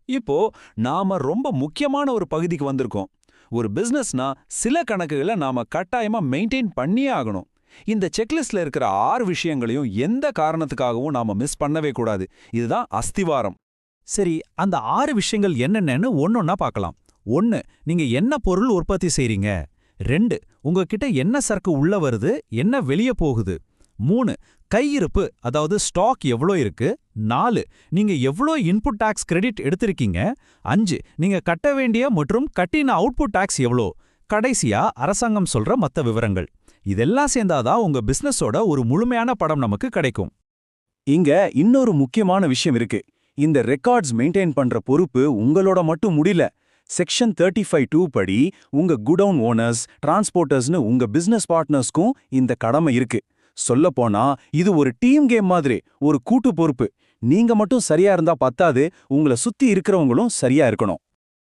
இப்போ நாம ரொம்ப முக்கியமான ஒரு பகுதிக்கு வந்திருக்கோம். ஒரு பிசினஸ்னா சில கணக்குகளை நாம கட்டாயமா மெயின்டைன் பண்ணியே ஆகணும். இந்த செக்லிஸ்ட்ல இருக்கிற 6 விஷயங்களையும் எந்த காரணத்துக்காகவும் நாம மிஸ் பண்ணவே கூடாது. இதுதான் அஸ்திவாரம். சரி, அந்த 6 விஷயங்கள் என்னென்னன்னு ஒன்னொன்னா பார்க்கலாம். 1. நீங்க என்ன பொருள் உற்பத்தி செய்றீங்க? 2. உங்ககிட்ட என்ன சரக்கு உள்ள வருது, என்ன வெளிய போகுது? 3. கையிருப்பு, அதாவது ஸ்டாக் எவ்ளோ இருக்கு? 4. நீங்க எவ்ளோ இன்புட் டாக்ஸ் கிரெடிட் எடுத்திருக்கீங்க? 5. நீங்க கட்ட வேண்டிய மற்றும் கட்டின அவுட்புட் டாக்ஸ் எவ்ளோ? கடைசியா அரசாங்கம் சொல்ற மத்த விவரங்கள். இதெல்லாம் சேர்ந்தாதான் உங்க பிசினஸோட ஒரு முழுமையான படம் நமக்கு கிடைக்கும். இங்க இன்னொரு முக்கியமான விஷயம் இருக்கு. இந்த ரெக்கார்ட்ஸ் மெயின்டைன் பண்ற பொறுப்பு உங்களோட மட்டும் முடியல. செக்ஷன் 35(2) படி உங்க குடவுன் ஓனர்ஸ், டிரான்ஸ்போர்ட்டர்ஸ்னு உங்க பிசினஸ் பார்ட்னர்ஸ்க்கும் இந்த கடமை இருக்கு. சொல்லப்போனா இது ஒரு டீம் கேம் மாதிரி, ஒரு கூட்டு பொறுப்பு. நீங்க மட்டும் சரியா இருந்தா பத்தாது, உங்களை சுத்தி இருக்கிறவங்களும் சரியா இருக்கணும்.